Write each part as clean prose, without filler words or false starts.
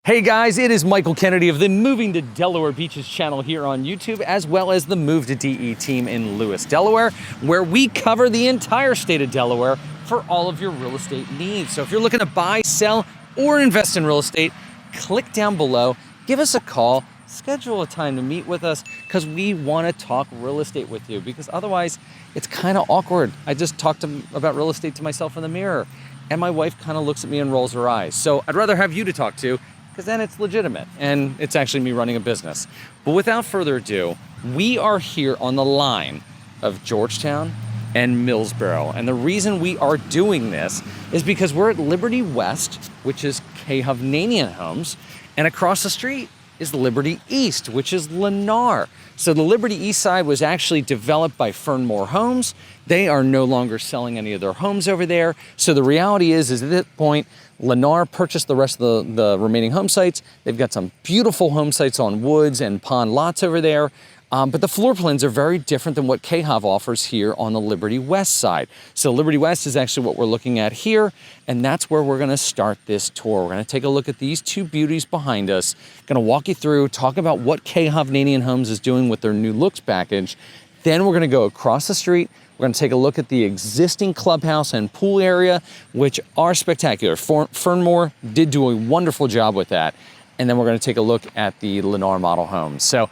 Hey guys, it is Michael Kennedy of the Moving to Delaware Beaches channel here on YouTube, as well as the Move to DE team in Lewis, Delaware, where we cover the entire state of Delaware for all of your real estate needs. So if you're looking to buy, sell, or invest in real estate, click down below, give us a call, schedule a time to meet with us, because we want to talk real estate with you, because otherwise it's kind of awkward. I just talked about real estate to myself in the mirror, and my wife kind of looks at me and rolls her eyes. So I'd rather have you to talk to, because then it's legitimate and it's actually me running a business. But without further ado, we are here on the line of Georgetown and Millsboro. And the reason we are doing this is because we're at Liberty West, which is Hovnanian Homes, and across the street is Liberty East, which is Lennar. So the Liberty East side was actually developed by Fernmore Homes. They are no longer selling any of their homes over there. So the reality is at this point, Lennar purchased the rest of the remaining home sites. They've got some beautiful home sites on woods and pond lots over there. But the floor plans are very different than what KHOV offers here on the Liberty West side. So Liberty West is actually what we're looking at here, and that's where we're gonna start this tour. We're gonna take a look at these two beauties behind us, gonna walk you through, talk about what Hovnanian Homes is doing with their new looks package. Then we're gonna go across the street. We're gonna take a look at the existing clubhouse and pool area, which are spectacular. Fernmore did do a wonderful job with that. And then we're gonna take a look at the Lennar model homes. So,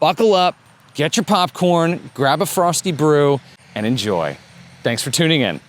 buckle up, get your popcorn, grab a frosty brew, and enjoy. Thanks for tuning in.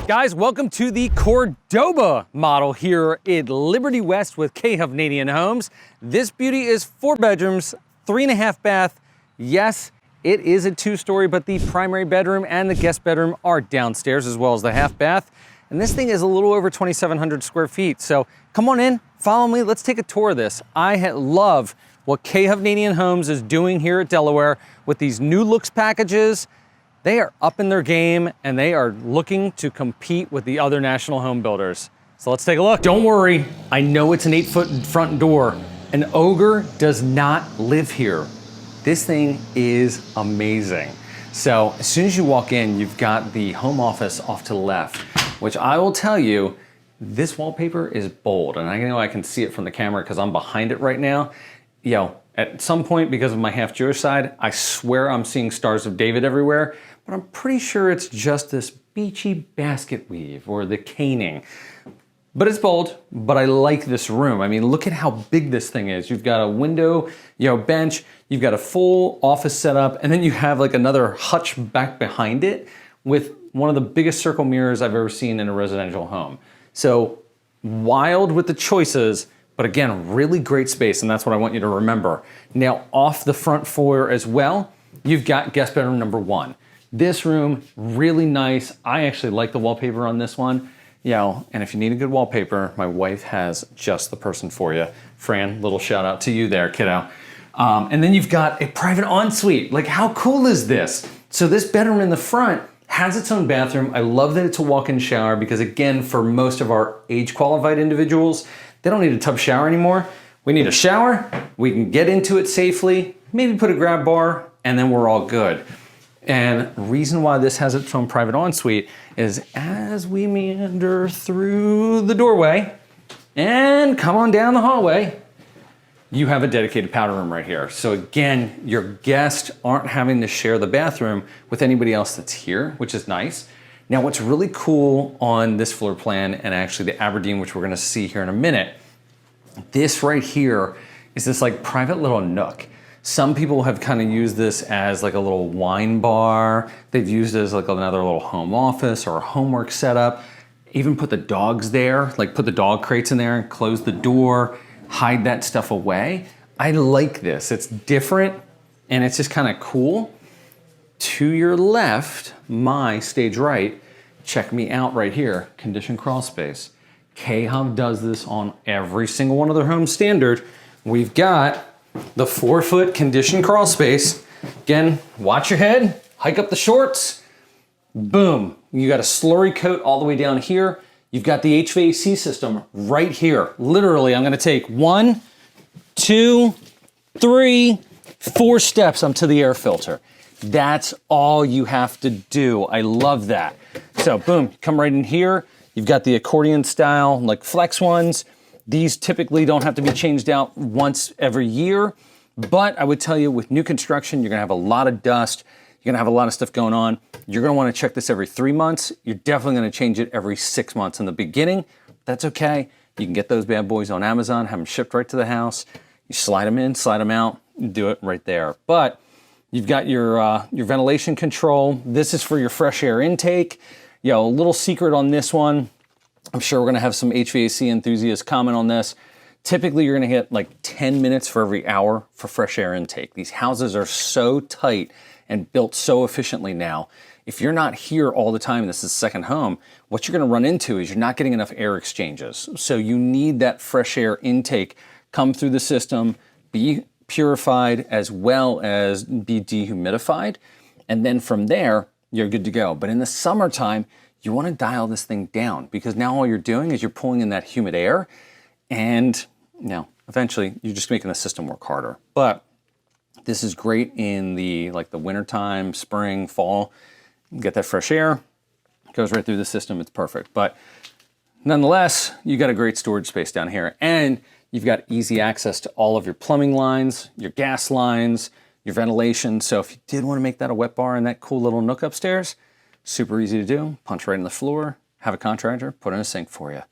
Guys, welcome to the Cordoba model here at Liberty West with Hovnanian Homes. This beauty is 4 bedrooms, 3.5 bath. Yes, it is a 2-story, but the primary bedroom and the guest bedroom are downstairs, as well as the half bath. And this thing is a little over 2,700 square feet. So come on in, follow me, let's take a tour of this. I love what Hovnanian Homes is doing here at Delaware with these new looks packages. They are up in their game and they are looking to compete with the other national home builders. So let's take a look. Don't worry, I know it's an 8-foot front door. An ogre does not live here. This thing is amazing. So as soon as you walk in, you've got the home office off to the left, which I will tell you, this wallpaper is bold. And I know I can see it from the camera because I'm behind it right now. At some point, because of my half Jewish side, I swear I'm seeing Stars of David everywhere, but I'm pretty sure it's just this beachy basket weave or the caning. But it's bold, but I like this room. I mean, look at how big this thing is. You've got a window, bench, you've got a full office setup, and then you have like another hutch back behind it with one of the biggest circle mirrors I've ever seen in a residential home. So wild with the choices, but again, really great space, and that's what I want you to remember. Now, off the front foyer as well, you've got guest bedroom number 1. This room, really nice. I actually like the wallpaper on this one. And if you need a good wallpaper, my wife has just the person for you. Fran, little shout out to you there, kiddo. And then you've got a private ensuite. Like, how cool is this? So this bedroom in the front has its own bathroom. I love that it's a walk-in shower because, again, for most of our age-qualified individuals, they don't need a tub shower anymore. We need a shower, we can get into it safely, maybe put a grab bar, and then we're all good. And the reason why this has its own private ensuite is as we meander through the doorway and come on down the hallway, you have a dedicated powder room right here. So again, your guests aren't having to share the bathroom with anybody else that's here, which is nice. Now, what's really cool on this floor plan, and actually the Aberdeen, which we're gonna see here in a minute, this right here is this like private little nook. Some people have kind of used this as like a little wine bar. They've used it as like another little home office or a homework setup. Even put the dogs there, like put the dog crates in there and close the door, hide that stuff away. I like this, it's different and it's just kind of cool. To your left, my stage right, check me out right here, conditioned crawl space. KHOV does this on every single one of their homes standard. We've got the 4-foot conditioned crawl space. Again, watch your head, hike up the shorts, boom. You got a slurry coat all the way down here. You've got the HVAC system right here. Literally, I'm gonna take 1, 2, 3, 4 steps up to the air filter. That's all you have to do. I love that. So boom, come right in here. You've got the accordion style, like flex ones. These typically don't have to be changed out once every year, but I would tell you with new construction, you're gonna have a lot of dust. You're gonna have a lot of stuff going on. You're gonna wanna check this every 3 months. You're definitely gonna change it every 6 months in the beginning. That's okay. You can get those bad boys on Amazon, have them shipped right to the house. You slide them in, slide them out, do it right there. But you've got your ventilation control. This is for your fresh air intake. A little secret on this one. I'm sure we're gonna have some HVAC enthusiasts comment on this. Typically, you're gonna get like 10 minutes for every hour for fresh air intake. These houses are so tight and built so efficiently now. If you're not here all the time, this is second home, what you're gonna run into is you're not getting enough air exchanges. So you need that fresh air intake come through the system, be purified as well as be dehumidified. And then from there, you're good to go. But in the summertime, you wanna dial this thing down because now all you're doing is you're pulling in that humid air and eventually you're just making the system work harder. But this is great in the wintertime, spring, fall. Get that fresh air, goes right through the system, it's perfect. But nonetheless, you got a great storage space down here and you've got easy access to all of your plumbing lines, your gas lines, your ventilation. So if you did want to make that a wet bar in that cool little nook upstairs, super easy to do. Punch right in the floor, have a contractor put in a sink for you.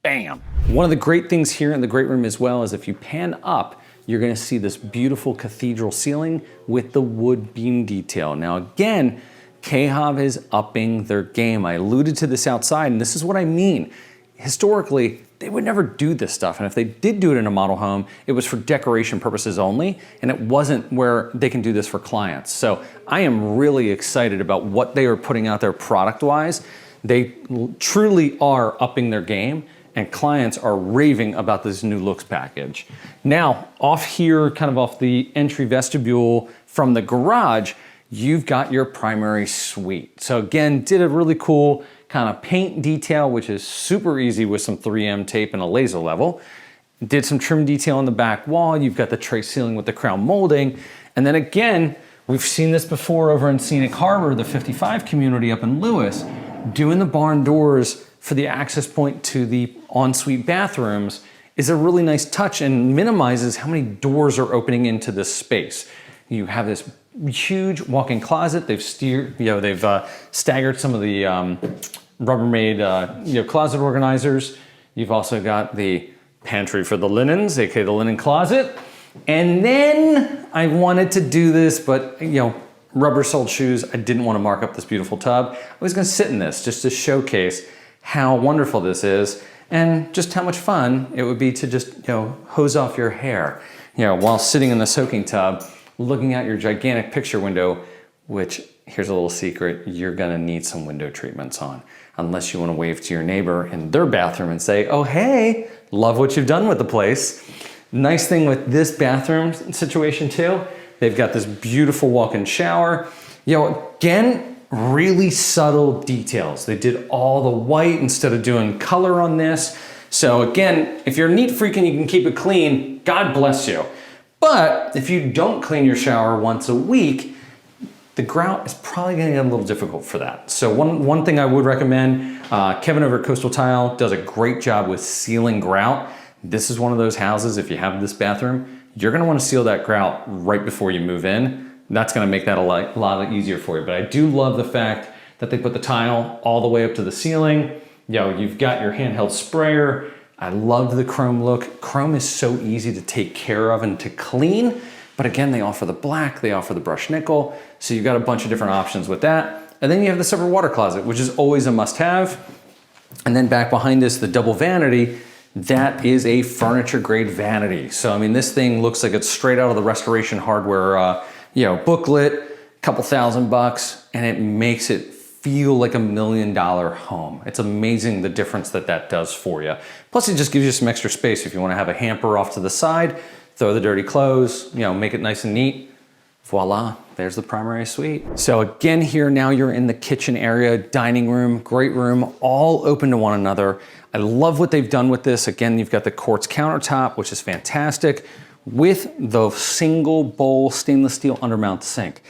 Bam. One of the great things here in the great room as well is if you pan up, you're gonna see this beautiful cathedral ceiling with the wood beam detail. Now again, KHAV is upping their game. I alluded to this outside, and this is what I mean. Historically, they would never do this stuff, and if they did do it in a model home, it was for decoration purposes only, and it wasn't where they can do this for clients. So I am really excited about what they are putting out there product-wise. They truly are upping their game, and clients are raving about this new looks package. Now, off here, kind of off the entry vestibule from the garage, you've got your primary suite. So again, did a really cool kind of paint detail, which is super easy with some 3M tape and a laser level. Did some trim detail on the back wall. You've got the tray ceiling with the crown molding. And then again, we've seen this before over in Scenic Harbor, the 55 community up in Lewis, doing the barn doors for the access point to the ensuite bathrooms is a really nice touch and minimizes how many doors are opening into this space. You have this huge walk-in closet. They've staggered some of the Rubbermaid closet organizers. You've also got the pantry for the linens, aka the linen closet. And then I wanted to do this, but rubber soled shoes, I didn't want to mark up this beautiful tub. I was going to sit in this just to showcase how wonderful this is and just how much fun it would be to just hose off your hair while sitting in the soaking tub, looking out your gigantic picture window, which, here's a little secret, you're gonna need some window treatments on, unless you wanna wave to your neighbor in their bathroom and say, oh, hey, love what you've done with the place. Nice thing with this bathroom situation too, they've got this beautiful walk-in shower. Again, really subtle details. They did all the white instead of doing color on this. So again, if you're a neat freak and you can keep it clean, God bless you. But if you don't clean your shower once a week, the grout is probably gonna get a little difficult for that. So one thing I would recommend, Kevin over at Coastal Tile does a great job with sealing grout. This is one of those houses, if you have this bathroom, you're gonna wanna seal that grout right before you move in. That's gonna make that a lot easier for you. But I do love the fact that they put the tile all the way up to the ceiling. You've got your handheld sprayer. I love the chrome look. Chrome is so easy to take care of and to clean, but again, they offer the black, they offer the brushed nickel, so you've got a bunch of different options with that. And then you have the separate water closet, which is always a must-have. And then back behind us, the double vanity, that is a furniture grade vanity. So I mean, this thing looks like it's straight out of the Restoration Hardware booklet, couple $1,000, and it makes it feel like $1 million home. It's amazing the difference that does for you. Plus it just gives you some extra space if you want to have a hamper off to the side, throw the dirty clothes, make it nice and neat. Voila, there's the primary suite. So again here, now you're in the kitchen area, dining room, great room, all open to one another. I love what they've done with this. Again, you've got the quartz countertop, which is fantastic. with the single bowl stainless steel undermount sink.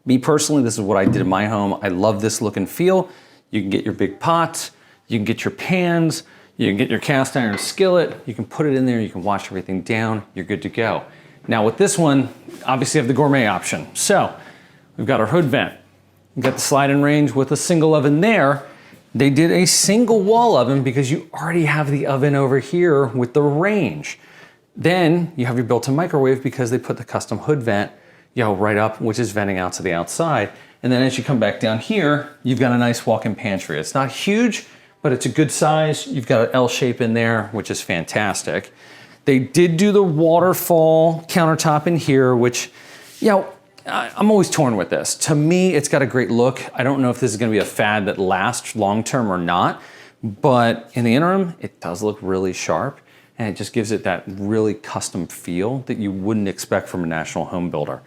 Me personally, this is what I did in my home. I love this look and feel. You can get your big pots, you can get your pans, you can get your cast iron skillet, you can put it in there, you can wash everything down, you're good to go. Now with this one, obviously you have the gourmet option. So we've got our hood vent. We've got the slide-in range with a single oven there. They did a single wall oven because you already have the oven over here with the range. Then you have your built-in microwave because they put the custom hood vent, right up, which is venting out to the outside. And then as you come back down here, you've got a nice walk-in pantry. It's not huge, but it's a good size. You've got an L shape in there, which is fantastic. They did do the waterfall countertop in here, which, I'm always torn with this. To me, it's got a great look. I don't know if this is gonna be a fad that lasts long-term or not, but in the interim, it does look really sharp. And it just gives it that really custom feel that you wouldn't expect from a national home builder.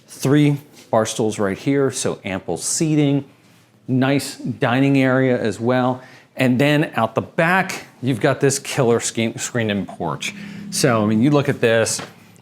3 bar stools right here, so ample seating, nice dining area as well. And then out the back, you've got this killer screened-in porch. So, you look at this,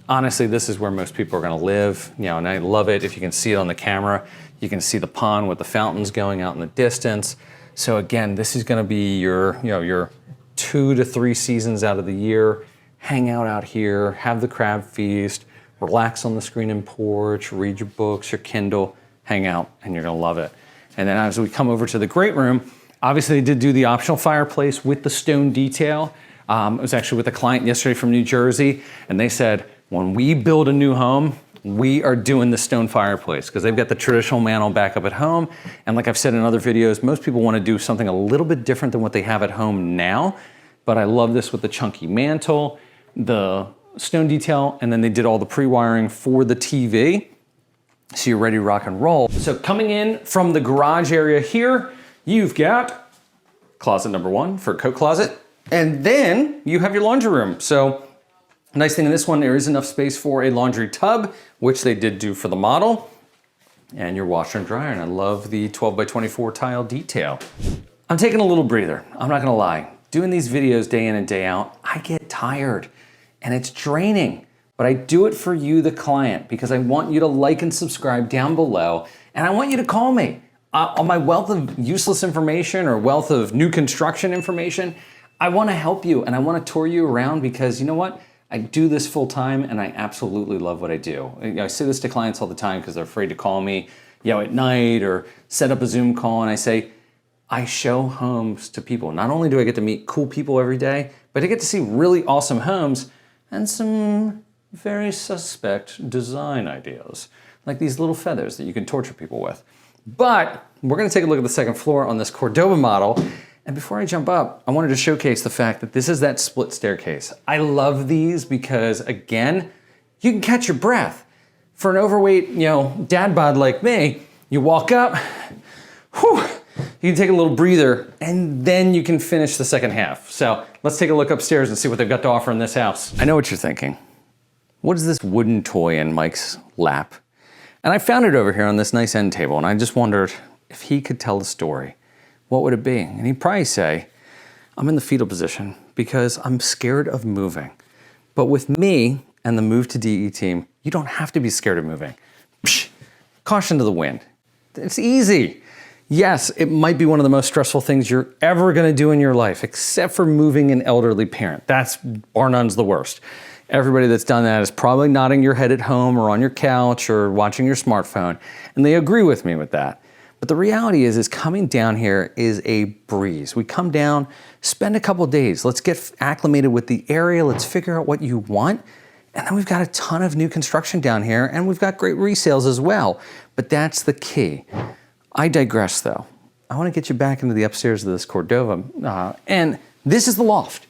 honestly, this is where most people are gonna live, and I love it. If you can see it on the camera, you can see the pond with the fountains going out in the distance. So again, this is gonna be your 2 to 3 seasons out of the year. Hang out here, have the crab feast, relax on the screen-in porch, read your books, your Kindle, hang out, and you're gonna love it. And then as we come over to the great room, obviously they did do the optional fireplace with the stone detail. I was actually with a client yesterday from New Jersey, and they said, when we build a new home, we are doing the stone fireplace because they've got the traditional mantle back up at home. And like I've said in other videos, most people want to do something a little bit different than what they have at home now. But I love this with the chunky mantle, the stone detail, and then they did all the pre-wiring for the TV. So you're ready to rock and roll. So coming in from the garage area here, you've got closet number 1 for a coat closet. And then you have your laundry room. So nice thing in this one, there is enough space for a laundry tub, which they did do for the model, and your washer and dryer. And I love the 12 by 24 tile detail. I'm taking a little breather, I'm not gonna lie. Doing these videos day in and day out, I get tired and it's draining, but I do it for you, the client, because I want you to like and subscribe down below, and I want you to call me. On my wealth of useless information or wealth of new construction information, I wanna help you and I wanna tour you around because you know what? I do this full time and I absolutely love what I do. I say this to clients all the time because they're afraid to call me at night or set up a Zoom call, and I say, I show homes to people. Not only do I get to meet cool people every day, but I get to see really awesome homes and some very suspect design ideas, like these little feathers that you can torture people with. But we're gonna take a look at the second floor on this Cordoba model. And before I jump up, I wanted to showcase the fact that this is that split staircase. I love these because, again, you can catch your breath. For an overweight, dad bod like me, you walk up, whew, you can take a little breather, and then you can finish the second half. So let's take a look upstairs and see what they've got to offer in this house. I know what you're thinking. What is this wooden toy in Mike's lap? And I found it over here on this nice end table, and I just wondered if he could tell a story. What would it be? And he'd probably say, I'm in the fetal position because I'm scared of moving. But with me and the Move to DE team, you don't have to be scared of moving. Psh, caution to the wind. It's easy. Yes, it might be one of the most stressful things you're ever gonna do in your life, except for moving an elderly parent. That's bar none's the worst. Everybody that's done that is probably nodding your head at home or on your couch or watching your smartphone, and they agree with me with that. But the reality is coming down here is a breeze. We come down, spend a couple days, let's get acclimated with the area, let's figure out what you want, and then we've got a ton of new construction down here, and we've got great resales as well. But that's the key. I digress though. I wanna get you back into the upstairs of this Cordoba, and this is the loft.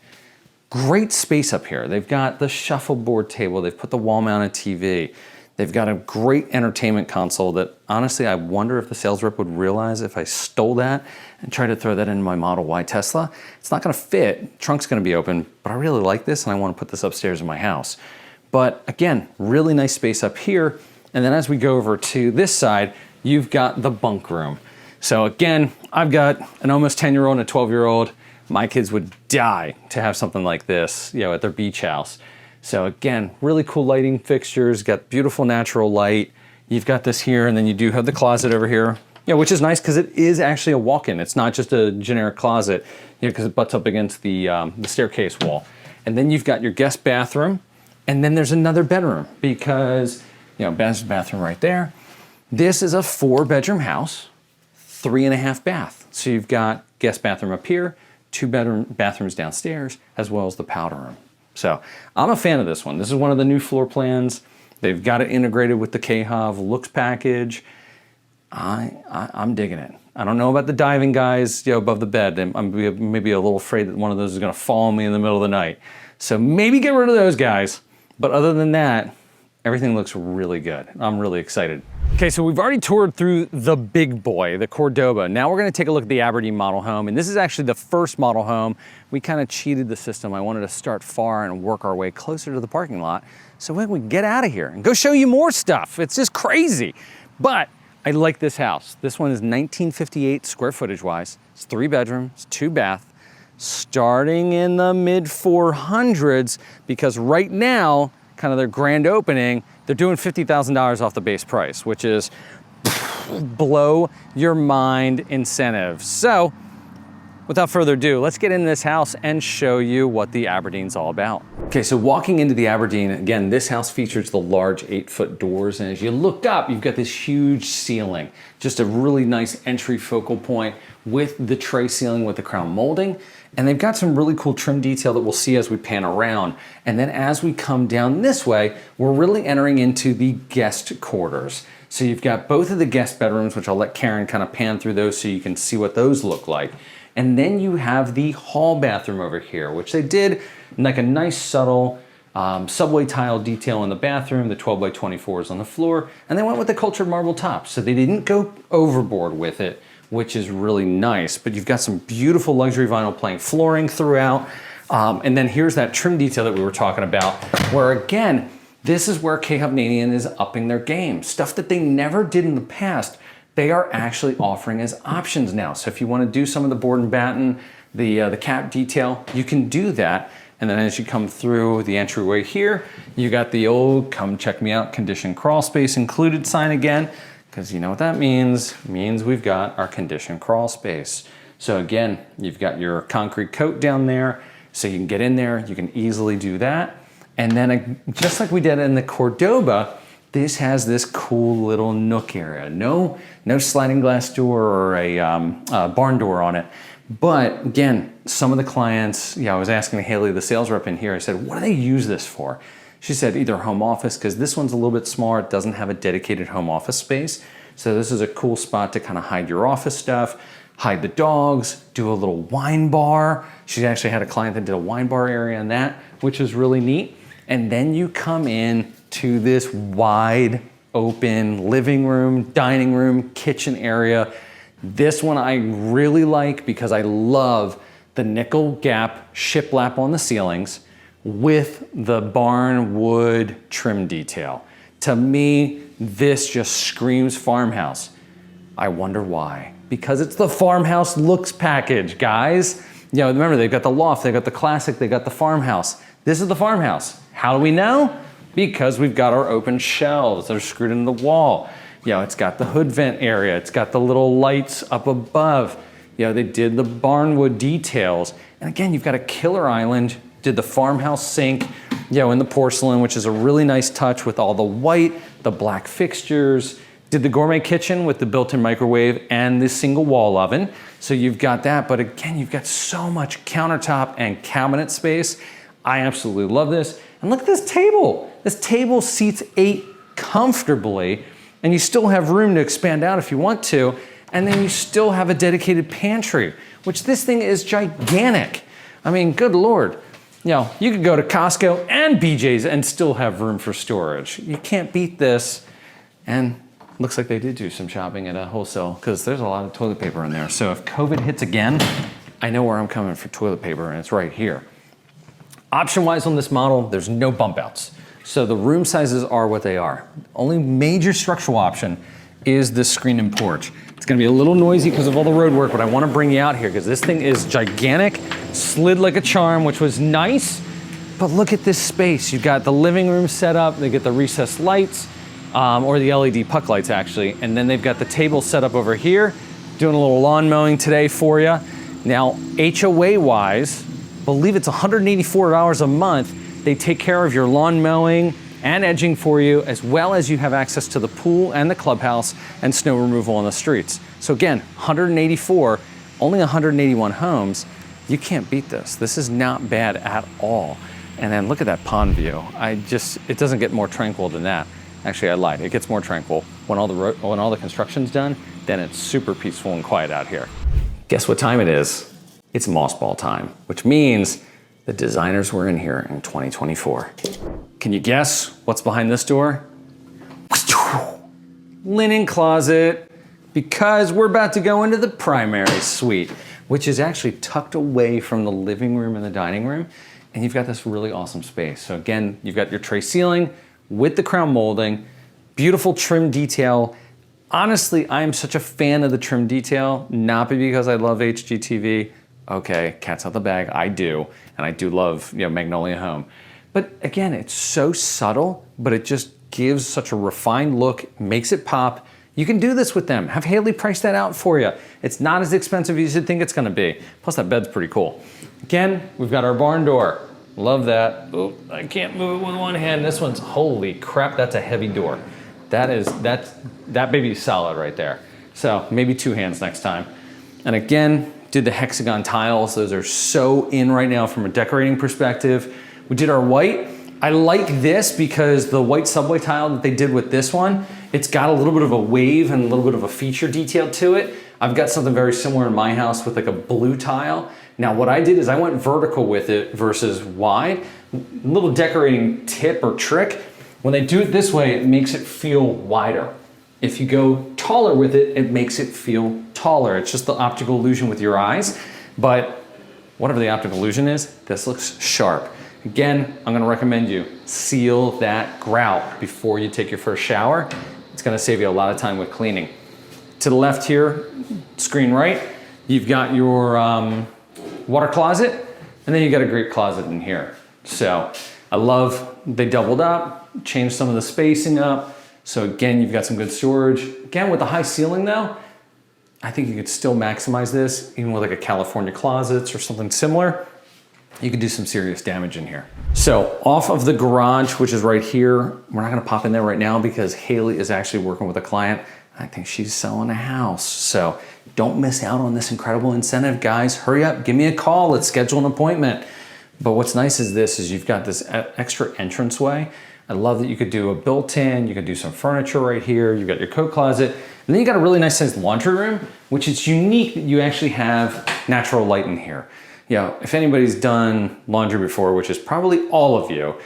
Great space up here. They've got the shuffleboard table, they've put the wall-mounted TV, they've got a great entertainment console that honestly, I wonder if the sales rep would realize if I stole that and tried to throw that into my Model Y Tesla. It's not gonna fit, trunk's gonna be open, but I really like this and I wanna put this upstairs in my house. But again, really nice space up here. And then as we go over to this side, you've got the bunk room. So again, I've got an almost 10-year-old and a 12-year-old. My kids would die to have something like this, at their beach house. So again, really cool lighting fixtures, got beautiful natural light. You've got this here, and then you do have the closet over here, which is nice because it is actually a walk-in. It's not just a generic closet, because it butts up against the staircase wall. And then you've got your guest bathroom, and then there's another bedroom because, bathroom right there. This is a 4-bedroom house, 3.5 bath. So you've got guest bathroom up here, 2 bathrooms downstairs, as well as the powder room. So I'm a fan of this one. This is one of the new floor plans. They've got it integrated with the KHOV looks package. I'm digging it. I don't know about the diving guys above the bed. I'm maybe a little afraid that one of those is gonna fall on me in the middle of the night. So maybe get rid of those guys. But other than that, everything looks really good. I'm really excited. Okay, so we've already toured through the big boy, the Cordoba. Now we're gonna take a look at the Aberdeen model home, and this is actually the first model home. We kind of cheated the system. I wanted to start far and work our way closer to the parking lot so we can get out of here and go show you more stuff. It's just crazy. But I like this house. This one is 1958 square footage wise. It's 3 bedrooms, 2 bath, starting in the mid 400s, because right now, kind of their grand opening, they're doing $50,000 off the base price, which is blow your mind incentive. So without further ado, let's get into this house and show you what the Aberdeen's all about. Okay, so walking into the Aberdeen, again, this house features the large 8-foot doors, and as you look up, you've got this huge ceiling. Just a really nice entry focal point with the tray ceiling with the crown molding. And they've got some really cool trim detail that we'll see as we pan around. And then as we come down this way, we're really entering into the guest quarters. So you've got both of the guest bedrooms, which I'll let Karen kind of pan through those so you can see what those look like. And then you have the hall bathroom over here, which they did like a nice subtle subway tile detail in the bathroom, the 12x24s on the floor, and they went with the cultured marble tops. So they didn't go overboard with it, which is really nice. But you've got some beautiful luxury vinyl plank flooring throughout. And then here's that trim detail that we were talking about, where again, this is where KHOV is upping their game. Stuff that they never did in the past, they are actually offering as options now. So if you want to do some of the board and batten, the cap detail, you can do that. And then as you come through the entryway here, you got the old "come check me out" condition crawl space included sign again, because you know what that means. It means we've got our condition crawl space. So again, you've got your concrete coat down there, so you can get in there, you can easily do that. And then just like we did in the Cordoba, this has this cool little nook area. No sliding glass door or a barn door on it. But again, some of the clients, I was asking Haley, the sales rep in here, I said, what do they use this for? She said either home office, because this one's a little bit smaller. It doesn't have a dedicated home office space. So this is a cool spot to kind of hide your office stuff, hide the dogs, do a little wine bar. She actually had a client that did a wine bar area in that, which is really neat. And then you come in to this wide open living room, dining room, kitchen area. This one I really like because I love the nickel gap shiplap on the ceilings with the barn wood trim detail. To me, this just screams farmhouse. I wonder why. Because it's the farmhouse looks package, guys. Remember, they've got the loft, they've got the classic, they got the farmhouse. This is the farmhouse. How do we know? Because we've got our open shelves that are screwed into the wall. It's got the hood vent area. It's got the little lights up above. They did the barnwood details. And again, you've got a killer island, did the farmhouse sink, in the porcelain, which is a really nice touch with all the white, the black fixtures, did the gourmet kitchen with the built-in microwave and the single wall oven. So you've got that, but again, you've got so much countertop and cabinet space. I absolutely love this. And look at this table. This table seats 8 comfortably, and you still have room to expand out if you want to, and then you still have a dedicated pantry, which this thing is gigantic. I mean, good Lord. You could go to Costco and BJ's and still have room for storage. You can't beat this. And looks like they did do some shopping at a wholesale, because there's a lot of toilet paper in there. So if COVID hits again, I know where I'm coming for toilet paper, and it's right here. Option-wise on this model, there's no bump outs. So the room sizes are what they are. Only major structural option is this screen and porch. It's gonna be a little noisy because of all the road work, but I wanna bring you out here because this thing is gigantic, slid like a charm, which was nice. But look at this space. You've got the living room set up. They get the recessed lights, or the LED puck lights actually. And then they've got the table set up over here. Doing a little lawn mowing today for you. Now, HOA wise, believe it's $184 a month. They take care of your lawn mowing and edging for you, as well as you have access to the pool and the clubhouse and snow removal on the streets. So again, 184, only 181 homes. You can't beat this. This is not bad at all. And then look at that pond view. It doesn't get more tranquil than that. Actually, I lied. It gets more tranquil when all the construction's done. Then it's super peaceful and quiet out here. Guess what time it is? It's mothball time, which means the designers were in here in 2024. Can you guess what's behind this door? Linen closet, because we're about to go into the primary suite, which is actually tucked away from the living room and the dining room. And you've got this really awesome space. So again, you've got your tray ceiling with the crown molding, beautiful trim detail. Honestly, I am such a fan of the trim detail, not because I love HGTV. Okay, cat's out the bag, I do. And I do love, Magnolia Home. But again, it's so subtle, but it just gives such a refined look, makes it pop. You can do this with them. Have Haley price that out for you. It's not as expensive as you think it's gonna be. Plus that bed's pretty cool. Again, we've got our barn door. Love that. Oh, I can't move it with one hand. This one's, holy crap, that's a heavy door. That baby's solid right there. So maybe two hands next time. And again, did the hexagon tiles. Those are so in right now from a decorating perspective. We did our white. I like this because the white subway tile that they did with this one, it's got a little bit of a wave and a little bit of a feature detail to it. I've got something very similar in my house with like a blue tile. Now what I did is I went vertical with it versus wide. Little decorating tip or trick. When they do it this way, it makes it feel wider. If you go taller with it, it makes it feel taller. It's just the optical illusion with your eyes. But whatever the optical illusion is, this looks sharp. Again, I'm gonna recommend you seal that grout before you take your first shower. It's gonna save you a lot of time with cleaning. To the left here, screen right, you've got your water closet, and then you got a great closet in here. So I love they doubled up, changed some of the spacing up. So again, you've got some good storage. Again, with the high ceiling though, I think you could still maximize this, even with like a California closets or something similar. You could do some serious damage in here. So off of the garage, which is right here, we're not gonna pop in there right now because Haley is actually working with a client. I think she's selling a house. So don't miss out on this incredible incentive, guys. Hurry up, give me a call, let's schedule an appointment. But what's nice is you've got this extra entranceway. I love that you could do a built-in, you could do some furniture right here, you've got your coat closet, and then you got a really nice sized laundry room, which is unique that you actually have natural light in here. If anybody's done laundry before, which is probably all of you,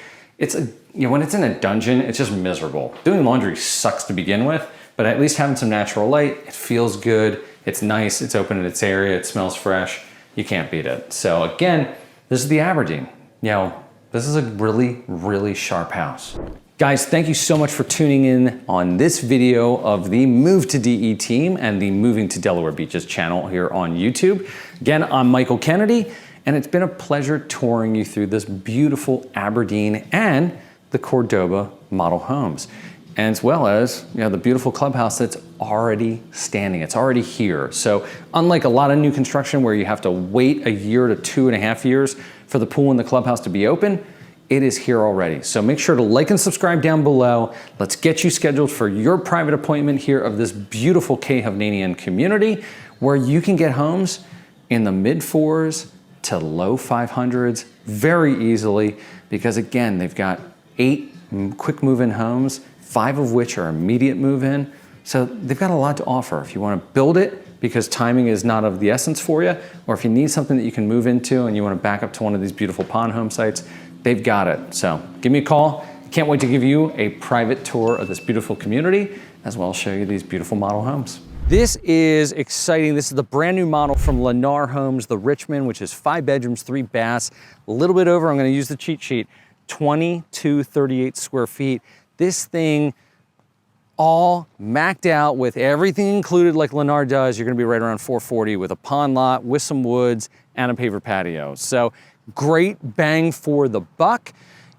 when it's in a dungeon, it's just miserable. Doing laundry sucks to begin with, but at least having some natural light, it feels good, it's nice, it's open in its area, it smells fresh, you can't beat it. So again, this is the Aberdeen. This is a really, really sharp house. Guys, thank you so much for tuning in on this video of the Move to DE team and the Moving to Delaware Beaches channel here on YouTube. Again, I'm Michael Kennedy, and it's been a pleasure touring you through this beautiful Aberdeen and the Cordoba model homes, as well as the beautiful clubhouse that's already standing. It's already here. So unlike a lot of new construction where you have to wait a year to 2.5 years for the pool and the clubhouse to be open, it is here already. So make sure to like and subscribe down below. Let's get you scheduled for your private appointment here of this beautiful Hovnanian community where you can get homes in the mid-4s to low 500s very easily, because again, they've got 8 quick move-in homes, 5 of which are immediate move-in. So they've got a lot to offer. If you want to build it because timing is not of the essence for you, or if you need something that you can move into and you want to back up to one of these beautiful pond home sites, they've got it. So give me a call. Can't wait to give you a private tour of this beautiful community, as well as show you these beautiful model homes. This is exciting. This is the brand new model from Lennar Homes, the Richmond, which is 5 bedrooms, 3 baths, a little bit over, I'm gonna use the cheat sheet, 2238 square feet. This thing all macked out with everything included like Lennar does. You're gonna be right around 440 with a pond lot, with some woods, and a paver patio. So great bang for the buck.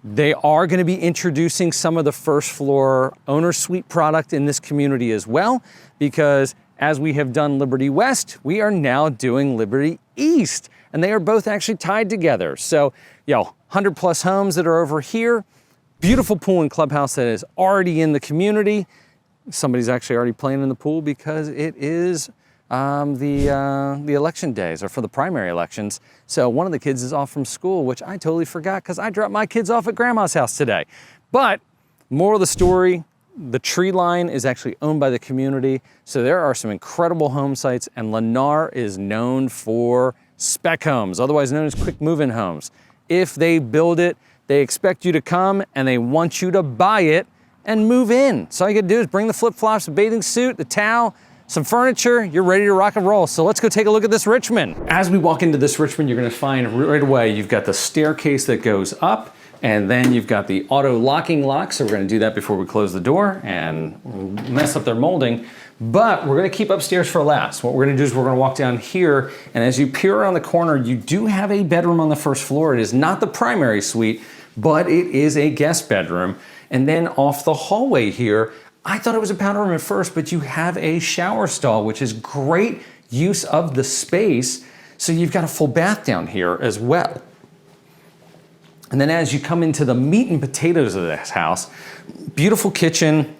They are going to be introducing some of the first floor owner suite product in this community as well, because as we have done Liberty West, we are now doing Liberty East, and they are both actually tied together. So, 100 plus homes that are over here, beautiful pool and clubhouse that is already in the community. Somebody's actually already playing in the pool because it is the election days, or for the primary elections. So one of the kids is off from school, which I totally forgot because I dropped my kids off at grandma's house today. But moral of the story, the tree line is actually owned by the community. So there are some incredible home sites, and Lennar is known for spec homes, otherwise known as quick move-in homes. If they build it, they expect you to come and they want you to buy it and move in. So all you gotta do is bring the flip-flops, the bathing suit, the towel, some furniture, you're ready to rock and roll. So let's go take a look at this Richmond. As we walk into this Richmond, you're gonna find right away, you've got the staircase that goes up, and then you've got the auto locking lock. So we're gonna do that before we close the door and mess up their molding. But we're gonna keep upstairs for last. What we're gonna do is we're gonna walk down here, and as you peer around the corner, you do have a bedroom on the first floor. It is not the primary suite, but it is a guest bedroom. And then off the hallway here, I thought it was a powder room at first, but you have a shower stall, which is great use of the space. So you've got a full bath down here as well. And then as you come into the meat and potatoes of this house, beautiful kitchen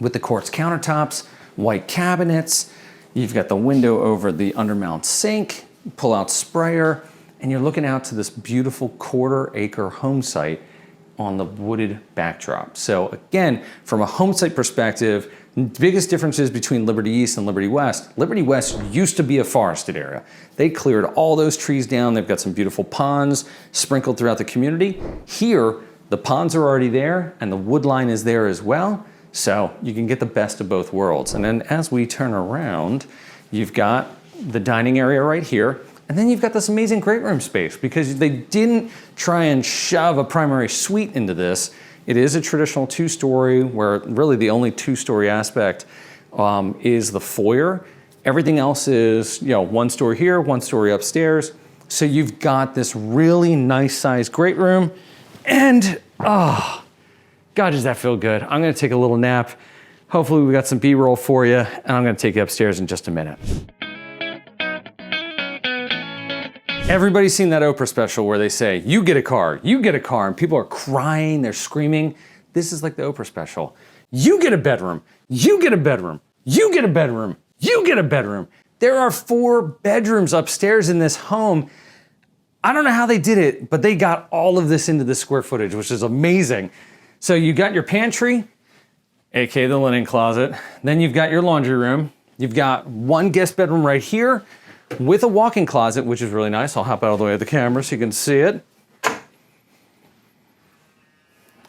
with the quartz countertops, white cabinets. You've got the window over the undermount sink, pull-out sprayer, and you're looking out to this beautiful quarter-acre home site on the wooded backdrop. So again, from a home site perspective, the biggest differences between Liberty East and Liberty West. Liberty West used to be a forested area. They cleared all those trees down. They've got some beautiful ponds sprinkled throughout the community. Here, the ponds are already there and the wood line is there as well. So you can get the best of both worlds. And then as we turn around, you've got the dining area right here. And then you've got this amazing great room space because they didn't try and shove a primary suite into this. It is a traditional two-story where really the only two-story aspect is the foyer. Everything else is, one story here, one story upstairs. So you've got this really nice sized great room, and God, does that feel good. I'm gonna take a little nap. Hopefully we got some B-roll for you, and I'm gonna take you upstairs in just a minute. Everybody's seen that Oprah special where they say, you get a car, and people are crying, they're screaming. This is like the Oprah special. You get a bedroom, you get a bedroom, you get a bedroom, you get a bedroom. There are 4 bedrooms upstairs in this home. I don't know how they did it, but they got all of this into the square footage, which is amazing. So you got your pantry, aka the linen closet. Then you've got your laundry room. You've got 1 guest bedroom right here with a walk-in closet, which is really nice. I'll hop out of the way of the camera so you can see it.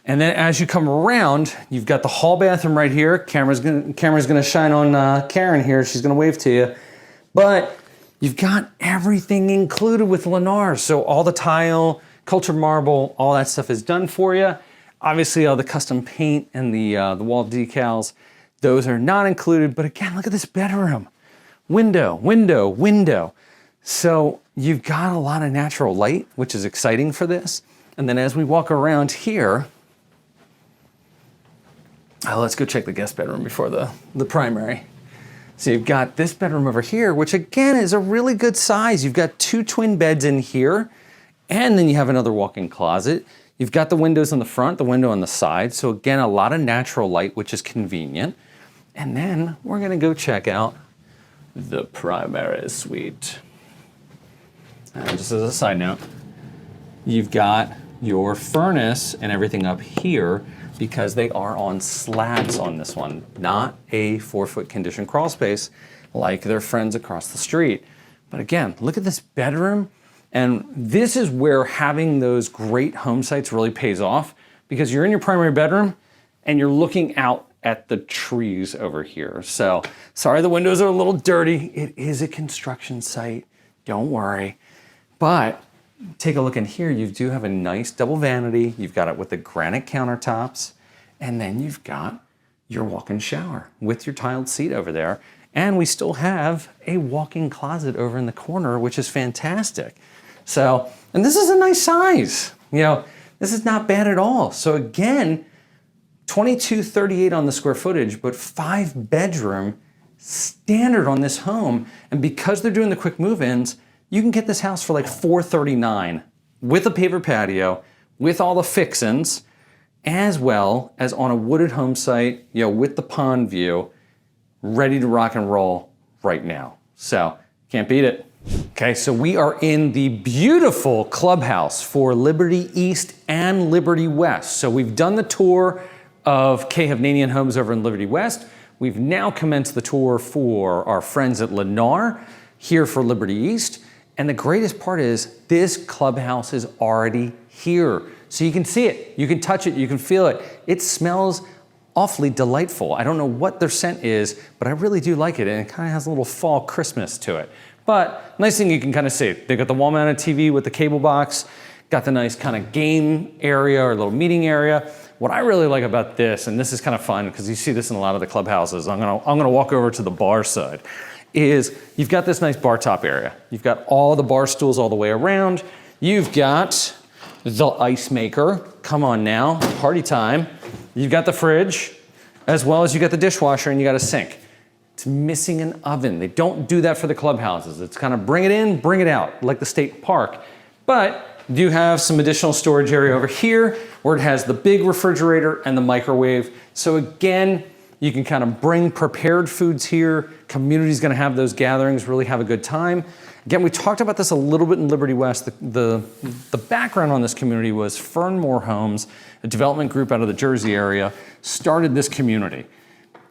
And then as you come around, you've got the hall bathroom right here. Camera's gonna shine on Karen here. She's gonna wave to you. But you've got everything included with Lennar. So all the tile, cultured marble, all that stuff is done for you. Obviously all the custom paint and the wall decals, those are not included. But again, look at this bedroom. Window, window, window. So you've got a lot of natural light, which is exciting for this. And then as we walk around here, let's go check the guest bedroom before the primary. So you've got this bedroom over here, which again is a really good size. You've got 2 twin beds in here, and then you have another walk-in closet. You've got the windows on the front, the window on the side. So again, a lot of natural light, which is convenient. And then we're gonna go check out the primary suite. And just as a side note, you've got your furnace and everything up here because they are on slabs on this one, not a 4-foot conditioned crawl space like their friends across the street. But again, look at this bedroom. And this is where having those great home sites really pays off because you're in your primary bedroom and you're looking out at the trees over here. So, sorry the windows are a little dirty. It is a construction site, don't worry. But take a look in here, you do have a nice double vanity. You've got it with the granite countertops, and then you've got your walk-in shower with your tiled seat over there. And we still have a walk-in closet over in the corner, which is fantastic. So And this is a nice size. This is not bad at all. So again, 2238 on the square footage, but 5-bedroom standard on this home. And because they're doing the quick move-ins, you can get this house for like $439 with a paver patio, with all the fixins, as well as on a wooded home site, with the pond view, ready to rock and roll right now. So can't beat it. Okay, so we are in the beautiful clubhouse for Liberty East and Liberty West. So we've done the tour of K. Hovnanian Homes over in Liberty West. We've now commenced the tour for our friends at Lennar here for Liberty East. And the greatest part is this clubhouse is already here. So you can see it, you can touch it, you can feel it. It smells awfully delightful. I don't know what their scent is, but I really do like it. And it kind of has a little fall Christmas to it. But nice thing you can kind of see. They've got the wall-mounted TV with the cable box, got the nice kind of game area or little meeting area. What I really like about this, and this is kind of fun because you see this in a lot of the clubhouses, I'm gonna walk over to the bar side, is you've got this nice bar top area. You've got all the bar stools all the way around. You've got the ice maker. Come on now, party time. You've got the fridge, as well as you got the dishwasher and you got a sink. It's missing an oven. They don't do that for the clubhouses. It's kind of bring it in, bring it out, like the state park. But you have some additional storage area over here where it has the big refrigerator and the microwave. So again, you can kind of bring prepared foods here. Community's gonna have those gatherings, really have a good time. Again, we talked about this a little bit in Liberty West. The background on this community was Fernmore Homes, a development group out of the Jersey area, started this community.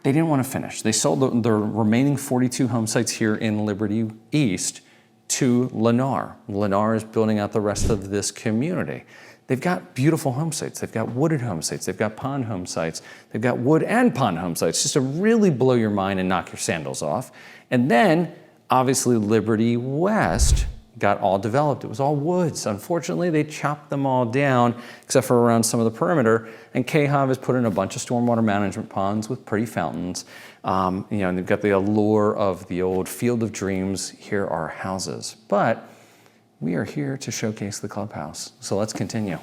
They didn't want to finish. They sold the remaining 42 home sites here in Liberty East to Lennar. Lennar is building out the rest of this community. They've got beautiful home sites. They've got wooded home sites. They've got pond home sites. They've got wood and pond home sites, just to really blow your mind and knock your sandals off. And then, obviously, Liberty West got all developed. It was all woods. Unfortunately, they chopped them all down, except for around some of the perimeter. And KHOV has put in a bunch of stormwater management ponds with pretty fountains. And they've got the allure of the old Field of Dreams. Here are houses. But we are here to showcase the clubhouse. So let's continue.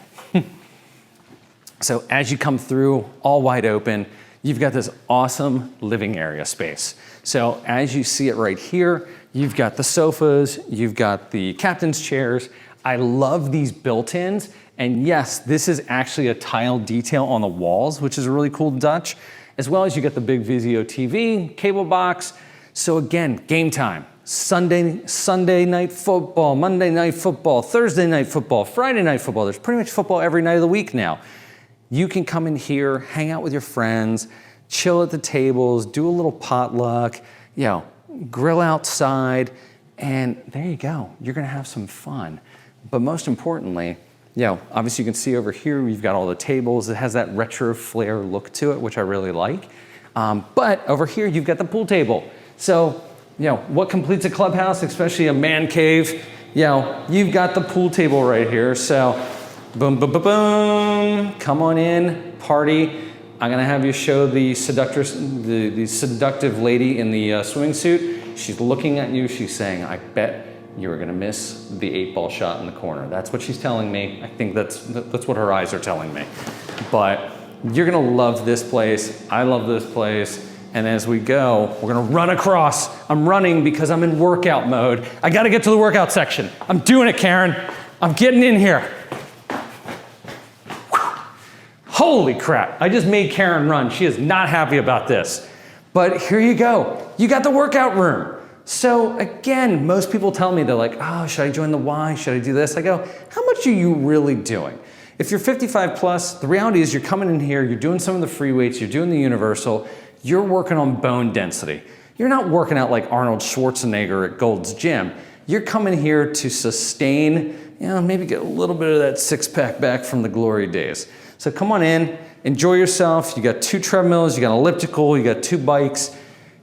So as you come through, all wide open, you've got this awesome living area space. So as you see it right here, you've got the sofas, you've got the captain's chairs. I love these built-ins. And yes, this is actually a tile detail on the walls, which is a really cool touch, as well as you get the big Vizio TV, cable box. So again, game time. Sunday night football, Monday night football, Thursday night football, Friday night football. There's pretty much football every night of the week now. You can come in here, hang out with your friends, chill at the tables, do a little potluck, grill outside, and there you go. You're gonna have some fun. But most importantly, obviously you can see over here, we've got all the tables. It has that retro flair look to it, which I really like. But over here, you've got the pool table. So, what completes a clubhouse, especially a man cave? You've got the pool table right here. So, boom, boom, boom, boom. Come on in, party. I'm gonna have you show the seductive lady in the swimming suit. She's looking at you, she's saying, I bet you were gonna miss the 8-ball shot in the corner. That's what she's telling me. I think that's what her eyes are telling me. But you're gonna love this place. I love this place. And as we go, we're gonna run across. I'm running because I'm in workout mode. I gotta get to the workout section. I'm doing it, Karen. I'm getting in here. Holy crap, I just made Karen run. She is not happy about this. But here you go. You got the workout room. So again, most people tell me, they're like, oh, should I join the Y? Should I do this? I go, how much are you really doing? If you're 55 plus, the reality is you're coming in here, you're doing some of the free weights, you're doing the universal, you're working on bone density. You're not working out like Arnold Schwarzenegger at Gold's Gym. You're coming here to sustain, maybe get a little bit of that six-pack back from the glory days. So come on in, enjoy yourself. You got 2 treadmills, you got an elliptical, you got 2 bikes,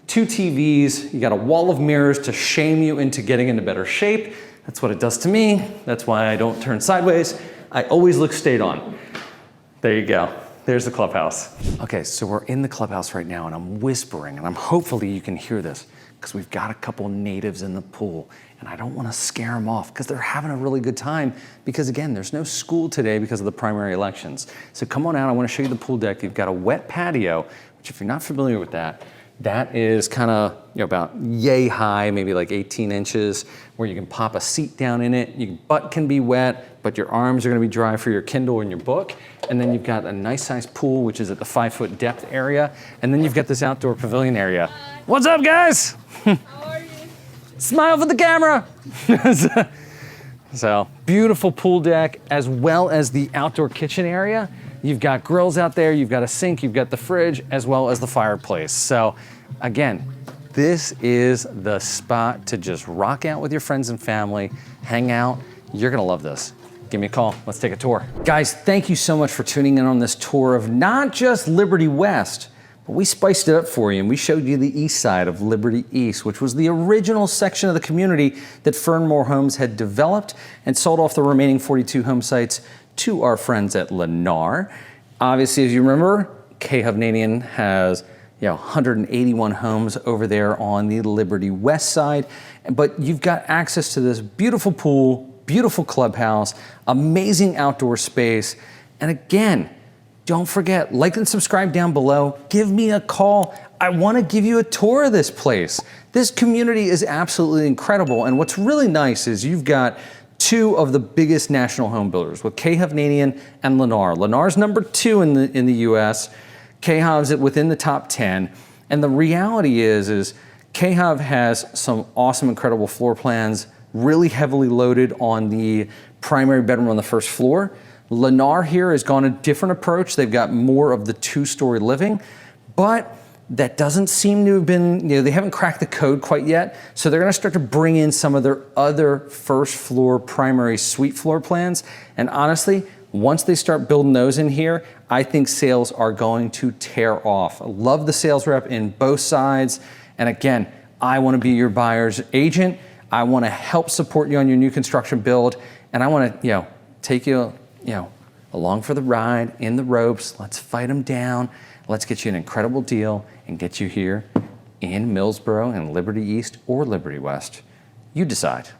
2 TVs, you got a wall of mirrors to shame you into getting into better shape. That's what it does to me. That's why I don't turn sideways. I always look straight on. There you go. There's the clubhouse. Okay, so we're in the clubhouse right now and I'm whispering and hopefully you can hear this because we've got a couple natives in the pool, and I don't want to scare them off because they're having a really good time because, again, there's no school today because of the primary elections. So come on out, I want to show you the pool deck. You've got a wet patio, which if you're not familiar with that, that is kind of about yay high, maybe like 18 inches, where you can pop a seat down in it. Your butt can be wet, but your arms are going to be dry for your Kindle and your book. And then you've got a nice sized pool, which is at the 5-foot depth area. And then you've got this outdoor pavilion area. Hi. What's up, guys? How are you? Smile for the camera. So beautiful pool deck, as well as the outdoor kitchen area. You've got grills out there, you've got a sink, you've got the fridge, as well as the fireplace. So again, this is the spot to just rock out with your friends and family, hang out. You're gonna love this. Give me a call, let's take a tour. Guys, thank you so much for tuning in on this tour of not just Liberty West, but we spiced it up for you and we showed you the east side of Liberty East, which was the original section of the community that Fernmore Homes had developed and sold off the remaining 42 home sites to our friends at Lennar. Obviously, as you remember, K. Hovnanian has 181 homes over there on the Liberty West side, but you've got access to this beautiful pool, beautiful clubhouse, amazing outdoor space, and again, don't forget, like and subscribe down below. Give me a call. I want to give you a tour of this place. This community is absolutely incredible, and what's really nice is you've got two of the biggest national home builders with K. Hovnanian and Lennar. Lennar's number 2 in the US. K. Hov's within the top 10. And the reality is K. Hov has some awesome, incredible floor plans, really heavily loaded on the primary bedroom on the first floor. Lennar here has gone a different approach. They've got more of the 2-story living, but that doesn't seem to have been, they haven't cracked the code quite yet. So they're gonna start to bring in some of their other first floor primary suite floor plans. And honestly, once they start building those in here, I think sales are going to tear off. I love the sales rep in both sides. And again, I wanna be your buyer's agent. I wanna help support you on your new construction build. And I wanna, take you, along for the ride in the ropes. Let's fight them down. Let's get you an incredible deal and get you here in Millsboro and Liberty East or Liberty West. You decide.